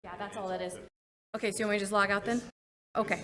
Yeah, that's all that is. Okay, so you want me to just log out then? Okay.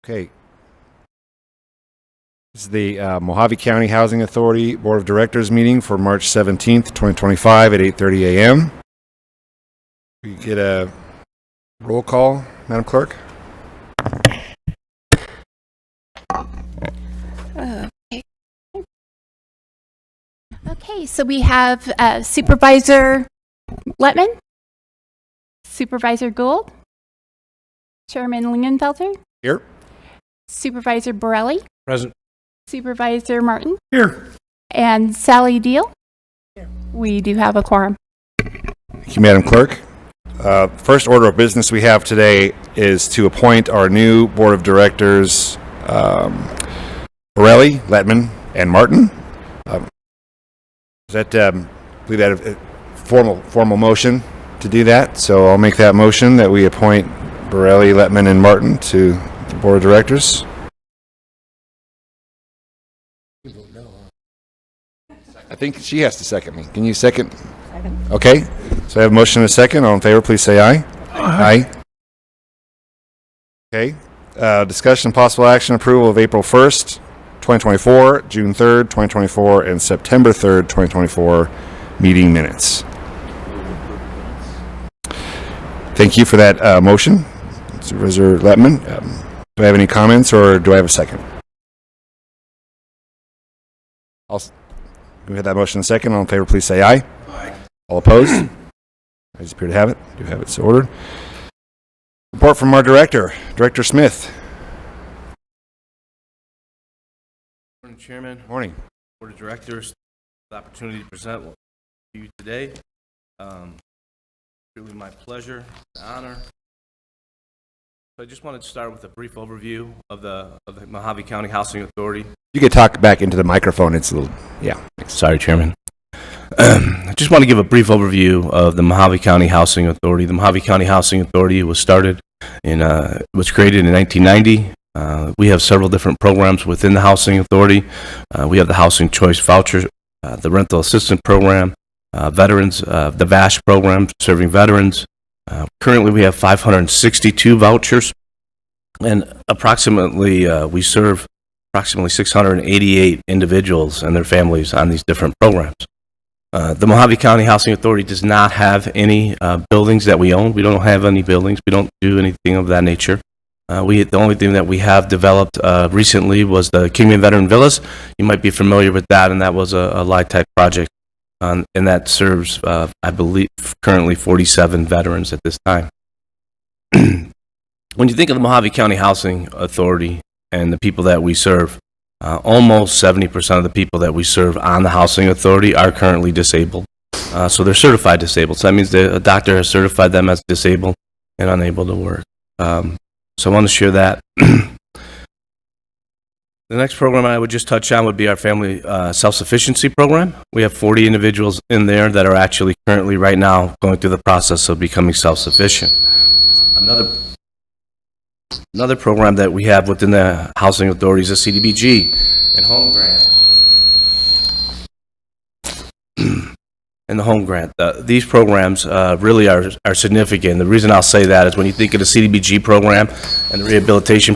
Okay. This is the Mohave County Housing Authority Board of Directors meeting for March 17th, 2025 at 8:30 a.m. We get a roll call, Madam Clerk. Okay, so we have Supervisor Letman, Supervisor Gould, Chairman Lingenfelter, Here. Supervisor Borelli, Present. Supervisor Martin, Here. and Sally Deal. Here. We do have a quorum. Thank you, Madam Clerk. First order of business we have today is to appoint our new Board of Directors, Borelli, Letman, and Martin. Is that, I believe that a formal motion to do that? So I'll make that motion that we appoint Borelli, Letman, and Martin to the Board of Directors. I think she has to second me. Can you second? Second. Okay. So I have a motion and a second. All in favor, please say aye. Aye. Okay. Discussion and possible action approval of April 1st, 2024, June 3rd, 2024, and September 3rd, 2024 meeting minutes. Thank you for that motion, Supervisor Letman. Do I have any comments or do I have a second? We have that motion in a second. All in favor, please say aye. Aye. All opposed? I just appear to have it. Do have it so ordered. Report from our director, Director Smith. Morning, Chairman. Morning. Board of Directors, the opportunity to present to you today. Really my pleasure, an honor. So I just wanted to start with a brief overview of the Mohave County Housing Authority. You could talk back into the microphone. It's a little, yeah. Sorry, Chairman. I just want to give a brief overview of the Mohave County Housing Authority. The Mohave County Housing Authority was created in 1990. We have several different programs within the Housing Authority. We have the Housing Choice Voucher, the Rental Assistance Program, veterans, the VASH program serving veterans. Currently, we have 562 vouchers, and approximately we serve approximately 688 individuals and their families on these different programs. The Mohave County Housing Authority does not have any buildings that we own. We don't have any buildings. We don't do anything of that nature. The only thing that we have developed recently was the Kingman Veteran Villas. You might be familiar with that, and that was a LIHTC project, and that serves, I believe, currently 47 veterans at this time. When you think of the Mohave County Housing Authority and the people that we serve, almost 70% of the people that we serve on the Housing Authority are currently disabled. So they're certified disabled. So that means a doctor has certified them as disabled and unable to work. So I want to share that. The next program I would just touch on would be our family self-sufficiency program. We have 40 individuals in there that are actually currently right now going through the process of becoming self-sufficient. Another program that we have within the Housing Authority is a CDBG and home grant. And the home grant. These programs really are significant. The reason I'll say that is when you think of the CDBG program and the rehabilitation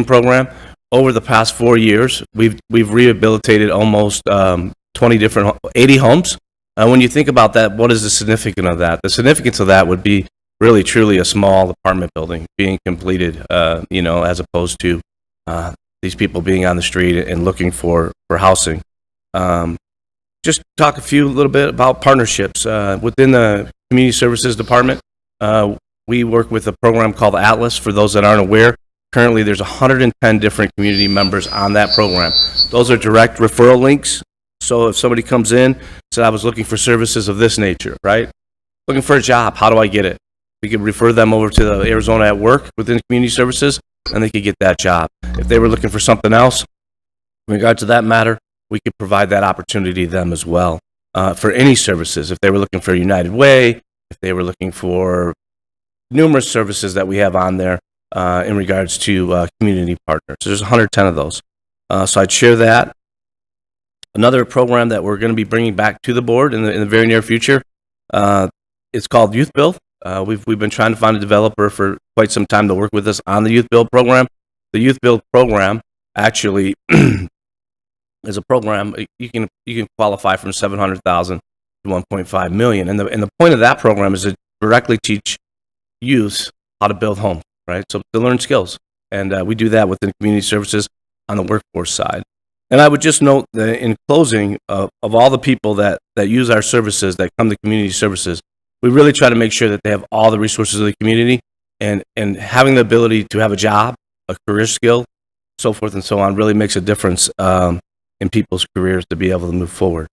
program, over the past 4 years, we've rehabilitated almost 80 homes. When you think about that, what is the significance of that? The significance of that would be really truly a small apartment building being completed, as opposed to these people being on the street and looking for housing. Just talk a little bit about partnerships. Within the Community Services Department, we work with a program called Atlas. For those that aren't aware, currently there's 110 different community members on that program. Those are direct referral links. So if somebody comes in, said I was looking for services of this nature, right? Looking for a job, how do I get it? We could refer them over to the Arizona at Work within Community Services, and they could get that job. If they were looking for something else, in regard to that matter, we could provide that opportunity to them as well for any services. If they were looking for United Way, if they were looking for numerous services that we have on there in regards to community partners. So there's 110 of those. So I'd share that. Another program that we're going to be bringing back to the board in the very near future, it's called Youth Build. We've been trying to find a developer for quite some time to work with us on the Youth Build program. The Youth Build program actually is a program you can qualify from $700,000 to $1.5 million, and the point of that program is to directly teach youth how to build homes, right? So to learn skills, and we do that within Community Services on the workforce side. And I would just note that in closing, of all the people that use our services, that come to Community Services, we really try to make sure that they have all the resources of the community, and having the ability to have a job, a career skill, so forth and so on, really makes a difference in people's careers to be able to move forward.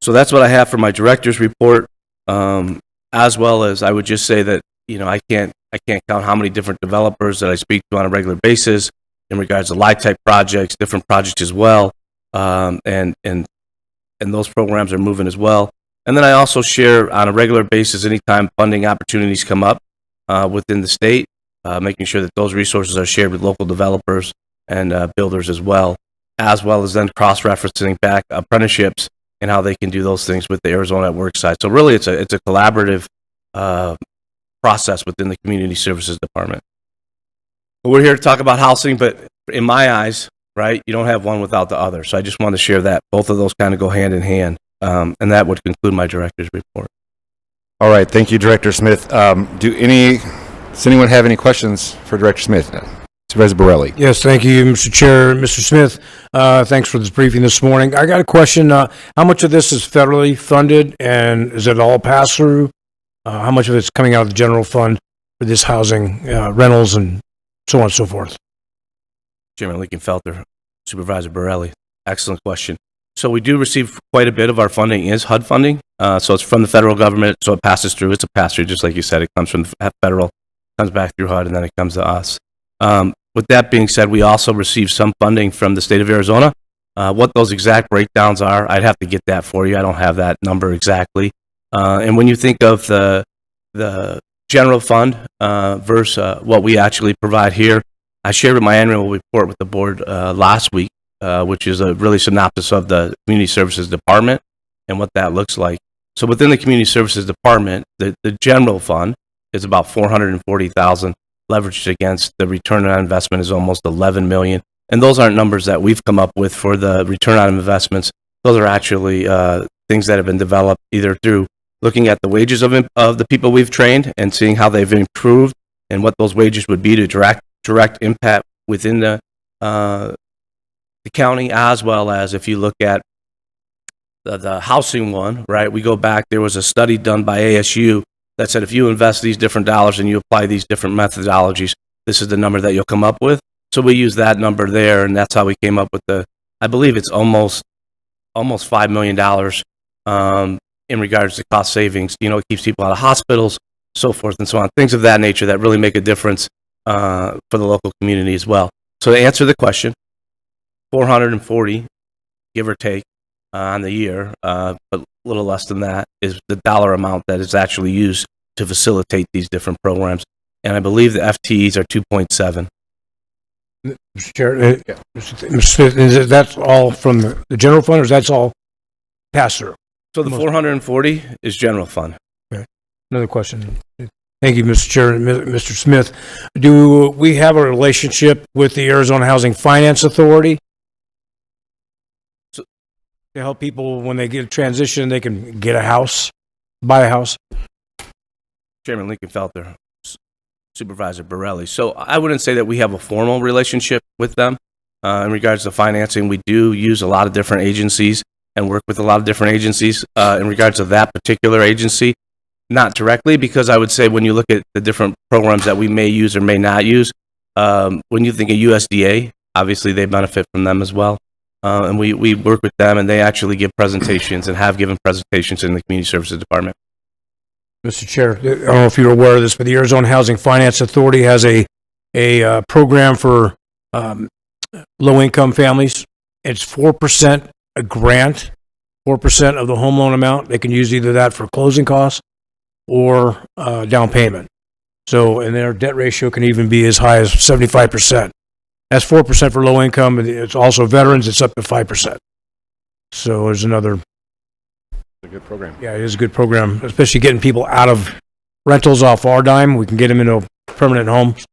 So that's what I have for my director's report, as well as I would just say that, I can't count how many different developers that I speak to on a regular basis in regards to LIHTC projects, different projects as well, and those programs are moving as well. And then I also share on a regular basis anytime funding opportunities come up within the state, making sure that those resources are shared with local developers and builders as well as then cross-referencing back apprenticeships and how they can do those things with the Arizona at Work side. So really it's a collaborative process within the Community Services Department. We're here to talk about housing, but in my eyes, right, you don't have one without the other. So I just want to share that. Both of those kind of go hand in hand. And that would conclude my director's report. All right, thank you, Director Smith. Does anyone have any questions for Director Smith? Supervisor Borelli. Yes, thank you, Mr. Chair. Mr. Smith, thanks for this briefing this morning. I got a question. How much of this is federally funded, and is it all pass-through? How much of it's coming out of the general fund for this housing, rentals, and so on and so forth? Chairman Lincoln-Felter, Supervisor Borelli, excellent question. So we do receive quite a bit of our funding is HUD funding. So it's from the federal government, so it passes through. It's a pass-through, just like you said. It comes from the federal, comes back through HUD, and then it comes to us. With that being said, we also receive some funding from the state of Arizona. What those exact breakdowns are, I'd have to get that for you. I don't have that number exactly. And when you think of the general fund versus what we actually provide here, I shared my annual report with the board last week, which is a really synopsis of the Community Services Department and what that looks like. So within the Community Services Department, the general fund is about $440,000 leveraged against the return on investment is almost $11 million. And those aren't numbers that we've come up with for the return on investments. Those are actually things that have been developed either through looking at the wages of the people we've trained and seeing how they've improved and what those wages would be to direct impact within the county, as well as if you look at the housing one, right? We go back, there was a study done by ASU that said if you invest these different dollars and you apply these different methodologies, this is the number that you'll come up with. So we use that number there, and that's how we came up with I believe it's almost $5 million in regards to cost savings. You know, it keeps people out of hospitals, so forth and so on. Things of that nature that really make a difference for the local community as well. So to answer the question, 440, give or take, on the year, but a little less than that is the dollar amount that is actually used to facilitate these different programs. And I believe the FTEs are 2.7. Mr. Chair, Mr. Smith, is that all from the general fund, or is that all pass through? So the 440 is general fund. Okay. Another question. Thank you, Mr. Chair. Mr. Smith, do we have a relationship with the Arizona Housing Finance Authority to help people when they get a transition, they can get a house, buy a house? Chairman Lincoln Felter, Supervisor Borelli. So I wouldn't say that we have a formal relationship with them in regards to financing. We do use a lot of different agencies and work with a lot of different agencies in regards to that particular agency. Not directly, because I would say when you look at the different programs that we may use or may not use, when you think of USDA, obviously they benefit from them as well. And we work with them, and they actually give presentations and have given presentations in the Community Services Department. Mr. Chair, I don't know if you're aware of this, but the Arizona Housing Finance Authority has a program for low-income families. It's 4% a grant, 4% of the home loan amount. They can use either that for closing costs or down payment. So, and their debt ratio can even be as high as 75%. That's 4% for low income. It's also veterans. It's up to 5%. So there's another. A good program. Yeah, it is a good program, especially getting people out of rentals off our dime. We can get them into permanent homes.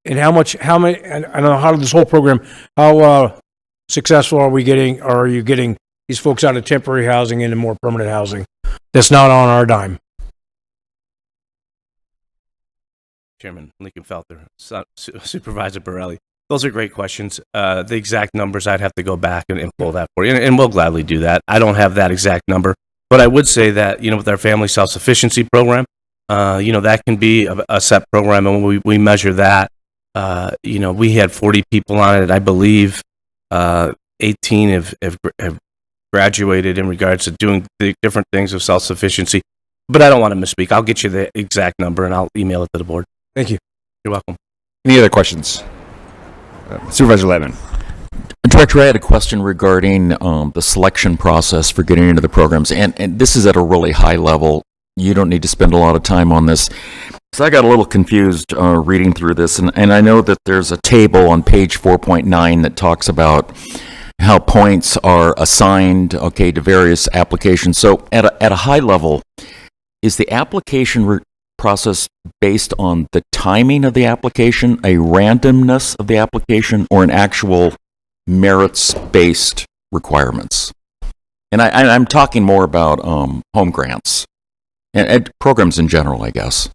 And how many, I don't know, how did this whole program, how successful are you getting these folks out of temporary housing into more permanent housing that's not on our dime? Chairman Lincoln Felter, Supervisor Borelli. Those are great questions. The exact numbers, I'd have to go back and pull that for you, and we'll gladly do that. I don't have that exact number, but I would say that, with our family self-sufficiency program, that can be a set program, and when we measure that, we had 40 people on it. I believe 18 have graduated in regards to doing the different things of self-sufficiency, but I don't want to misspeak. I'll get you the exact number, and I'll email it to the board. Thank you. You're welcome. Any other questions? Supervisor Levin. Director, I had a question regarding the selection process for getting into the programs, and this is at a really high level. You don't need to spend a lot of time on this. So I got a little confused reading through this, and I know that there's a table on page 4.9 that talks about how points are assigned, to various applications. So at a high level, is the application process based on the timing of the application, a randomness of the application, or an actual merits-based requirements? And I'm talking more about home grants and programs in general, I guess.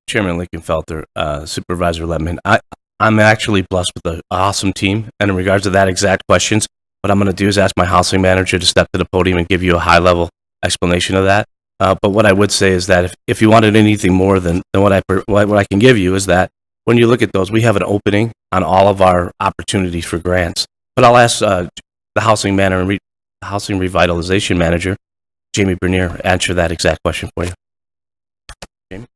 Chairman Lincoln Felter, Supervisor Lemon, I'm actually blessed with an awesome team, and in regards to that exact questions, what I'm going to do is ask my housing manager to step to the podium and give you a high-level explanation of that. But what I would say is that if you wanted anything more than what I can give you is that when you look at those, we have an opening on all of our opportunities for grants. But I'll ask the housing revitalization manager, Jamie Bernier, answer that exact question for you. Jamie?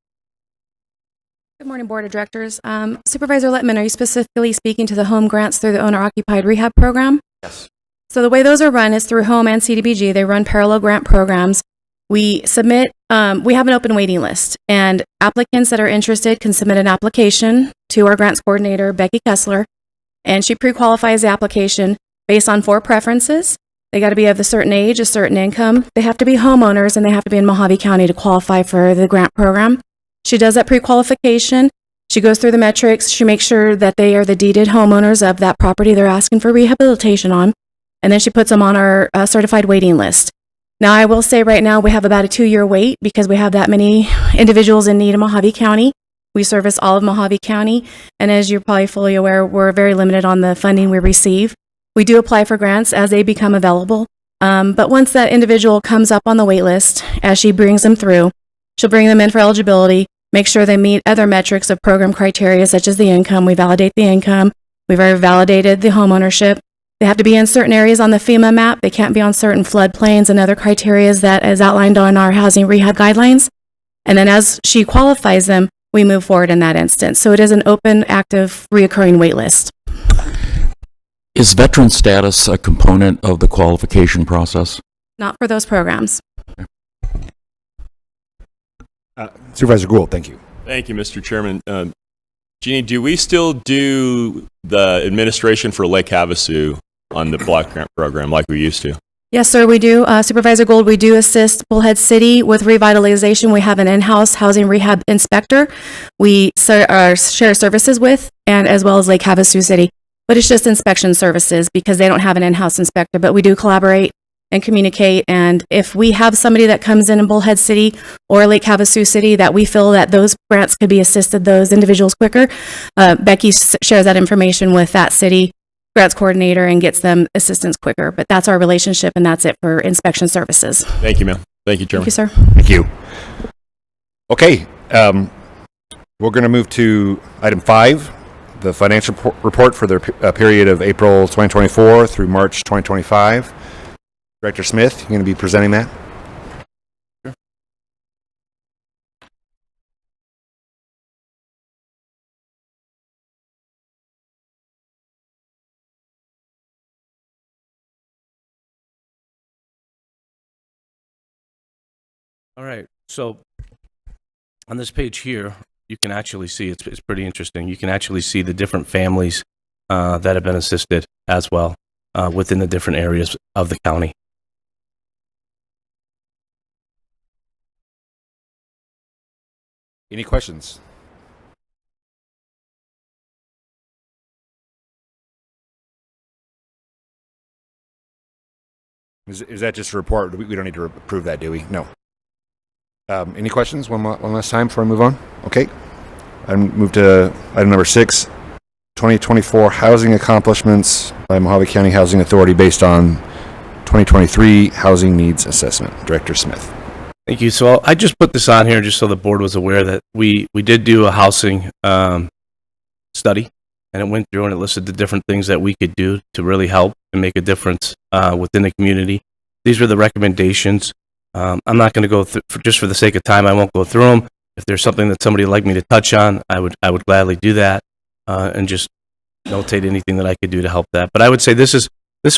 Good morning, Board of Directors. Supervisor Littman, are you specifically speaking to the home grants through the owner-occupied rehab program? Yes. So the way those are run is through home and CDBG. They run parallel grant programs. We submit, we have an open waiting list, and applicants that are interested can submit an application to our grants coordinator, Becky Kessler, and she pre-qualifies the application based on 4 preferences. They got to be of a certain age, a certain income. They have to be homeowners, and they have to be in Mohave County to qualify for the grant program. She does that pre-qualification. She goes through the metrics. She makes sure that they are the deeded homeowners of that property they're asking for rehabilitation on. And then she puts them on our certified waiting list. Now, I will say right now we have about a 2-year wait because we have that many individuals in need in Mohave County. We service all of Mohave County. And as you're probably fully aware, we're very limited on the funding we receive. We do apply for grants as they become available. But once that individual comes up on the wait list, as she brings them through, she'll bring them in for eligibility, make sure they meet other metrics of program criteria, such as the income. We validate the income. We've already validated the home ownership. They have to be in certain areas on the FEMA map. They can't be on certain floodplains and other criteria that is outlined on our housing rehab guidelines. And then as she qualifies them, we move forward in that instance. So it is an open, active, reoccurring wait list. Is veteran status a component of the qualification process? Not for those programs. Supervisor Gould, thank you. Thank you, Mr. Chairman. Jeannie, do we still do the administration for Lake Havasu on the block grant program like we used to? Yes, sir, we do. Supervisor Gould, we do assist Bullhead City with revitalization. We have an in-house housing rehab inspector we share services with, and as well as Lake Havasu City. But it's just inspection services because they don't have an in-house inspector. But we do collaborate and communicate. And if we have somebody that comes in Bullhead City or Lake Havasu City that we feel that those grants could be assisted those individuals quicker, Becky shares that information with that city grants coordinator and gets them assistance quicker. But that's our relationship, and that's it for inspection services. Thank you, ma'am. Thank you, Chairman. Thank you, sir. Thank you. Okay, we're going to move to item 5, the financial report for the period of April 2024 through March 2025. Director Smith, you're going to be presenting that? Sure. All right, so on this page here, you can actually see, it's pretty interesting. You can actually see the different families that have been assisted as well within the different areas of the county. Any questions? Is that just a report? We don't need to approve that, do we? No. Any questions? One last time before I move on? Okay. I move to item number 6, 2024 housing accomplishments by Mohave County Housing Authority based on 2023 housing needs assessment. Director Smith. Thank you. So I just put this on here just so the board was aware that we did do a housing study, and it went through and it listed the different things that we could do to really help and make a difference within the community. These were the recommendations. I'm not going to go through, just for the sake of time, I won't go through them. If there's something that somebody would like me to touch on, I would gladly do that and just notate anything that I could do to help that. But I would say this is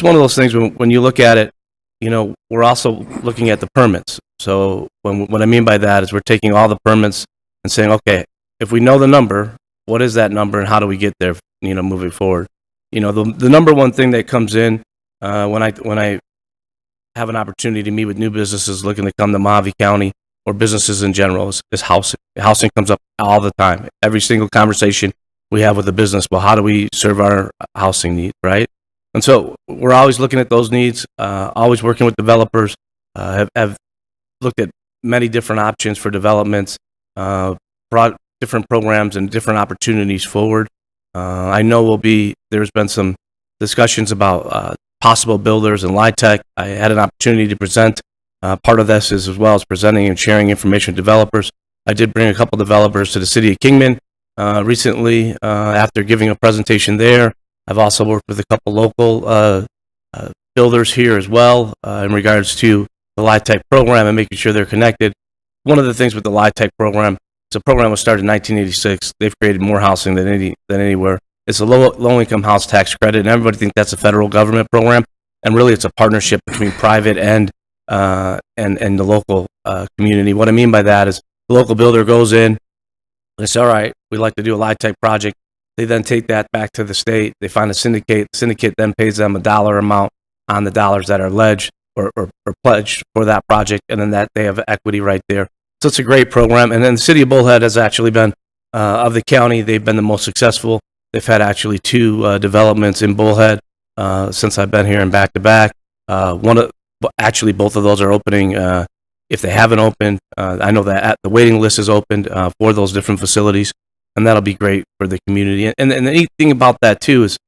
one of those things when you look at it, you know, we're also looking at the permits. So what I mean by that is we're taking all the permits and saying, okay, if we know the number, what is that number and how do we get there, you know, moving forward? You know, the number one thing that comes in when I have an opportunity to meet with new businesses looking to come to Mohave County or businesses in general is housing. Housing comes up all the time. Every single conversation we have with a business, well, how do we serve our housing needs, right? And so we're always looking at those needs, always working with developers, have looked at many different options for developments, brought different programs and different opportunities forward. I know there's been some discussions about possible builders and LIHTC. I had an opportunity to present. Part of this is as well as presenting and sharing information with developers. I did bring a couple developers to the city of Kingman recently after giving a presentation there. I've also worked with a couple local builders here as well in regards to the LIHTC program and making sure they're connected. One of the things with the LIHTC program, It's a program that was started in 1986. They've created more housing than anywhere. It's a low-income house tax credit, and everybody thinks that's a federal government program. And really, it's a partnership between private and the local community. What I mean by that is the local builder goes in, they say, all right, we'd like to do a LIHTC project. They then take that back to the state. They find a syndicate. The syndicate then pays them a dollar amount on the dollars that are pledged or pledged for that project, and then that they have equity right there. So it's a great program. And then the city of Bullhead has actually been, of the county, they've been the most successful. They've had actually 2 developments in Bullhead since I've been here and back to back. Actually, both of those are opening. If they haven't opened, I know that the waiting list is opened for those different facilities, and that'll be great for the community. And the neat thing about that too is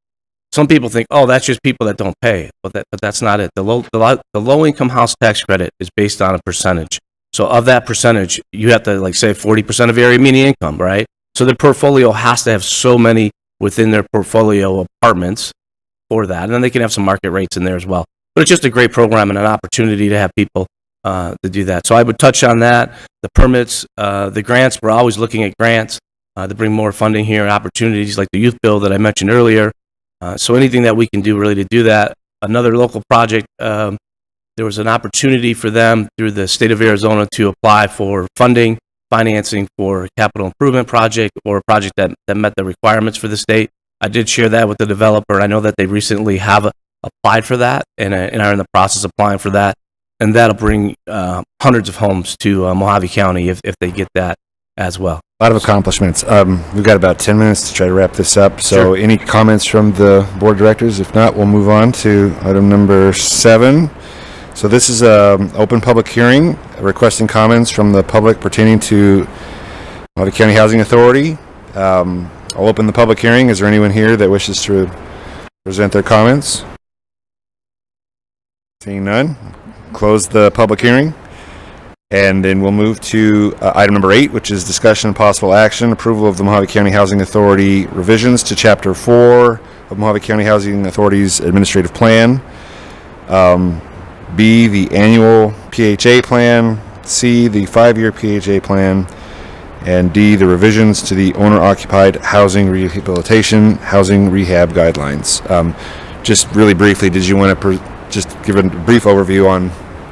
some people think, oh, that's just people that don't pay, but that's not it. The low income house tax credit is based on a percentage. So of that percentage, you have to like say 40% of area median income, right? So the portfolio has to have so many within their portfolio apartments for that, and then they can have some market rates in there as well. But it's just a great program and an opportunity to have people to do that. So I would touch on that. The permits, the grants, we're always looking at grants to bring more funding here and opportunities like the youth bill that I mentioned earlier. So anything that we can do really to do that. Another local project, there was an opportunity for them through the state of Arizona to apply for financing for a capital improvement project or a project that met the requirements for the state. I did share that with the developer. I know that they recently have applied for that and are in the process of applying for that. And that'll bring hundreds of homes to Mohave County if they get that as well. A lot of accomplishments. We've got about 10 minutes to try to wrap this up. So Sure. Any comments from the board of directors? If not, we'll move on to item number 7. So this is an open public hearing requesting comments from the public pertaining to Mohave County Housing Authority. I'll open the public hearing. Is there anyone here that wishes to present their comments? Seeing none, close the public hearing. And then we'll move to item number 8, which is discussion and possible action, approval of the Mohave County Housing Authority revisions to Chapter 4 of Mohave County Housing Authority's administrative plan. B, the annual PHA plan. C, the 5-year PHA plan. And D, the revisions to the owner-occupied housing rehabilitation housing rehab guidelines. Just really briefly, did you want to just give a brief overview on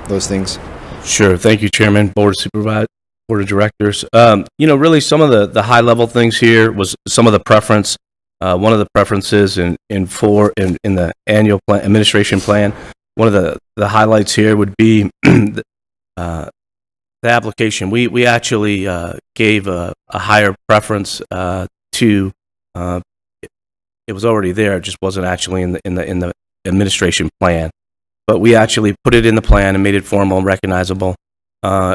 those things? Sure. Thank you, Chairman, Board of Directors. Really some of the high-level things here was some of the preference. One of the preferences in the annual plan, administration plan, one of the highlights here would be the application. We actually gave a higher preference to. It was already there. It just wasn't actually in the administration plan. But we actually put it in the plan and made it formal and recognizable,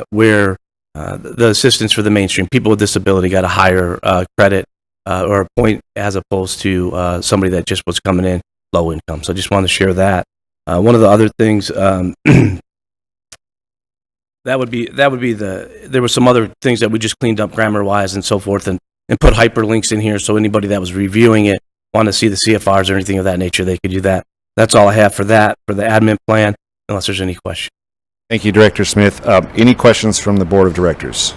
where the assistance for the mainstream people with disability got a higher credit or a point as opposed to somebody that just was coming in low income. So I just wanted to share that. One of the other things that would be there were some other things that we just cleaned up grammar wise and so forth and put hyperlinks in here so anybody that was reviewing it wanted to see the CFRs or anything of that nature, they could do that. That's all I have for that, for the admin plan, unless there's any question. Thank you, Director Smith. Any questions from the Board of Directors?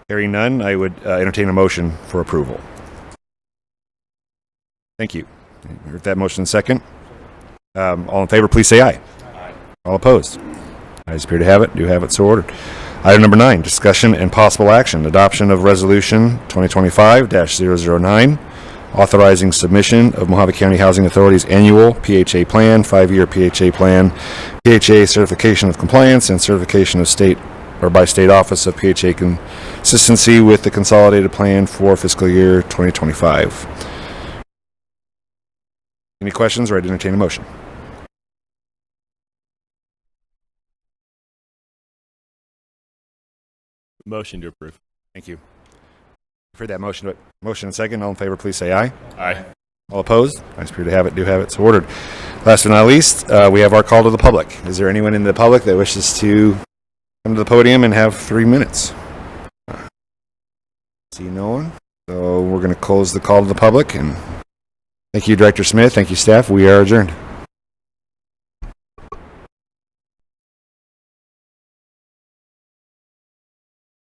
Hearing none, I would entertain a motion for approval. Thank you. Heard that motion second. All in favor, please say aye. Aye. All opposed? Ayes appear to have it. Do have it so ordered. Item number 9, discussion and possible action. Adoption of Resolution 2025-009. Authorizing submission of Mohave County Housing Authority's annual PHA plan, 5-year PHA plan, PHA certification of compliance, and certification of state or by state office of PHA consistency with the consolidated plan for fiscal year 2025. Any questions, or I'd entertain a motion? Motion to approve. Thank you. For that motion and second, all in favor, please say aye. Aye. All opposed? I appear to have it. Do have it. So ordered. Last but not least, we have our call to the public. Is there anyone in the public that wishes to come to the podium and have 3 minutes? See no one. So we're going to close the call to the public. And thank you, Director Smith. Thank you, staff. We are adjourned.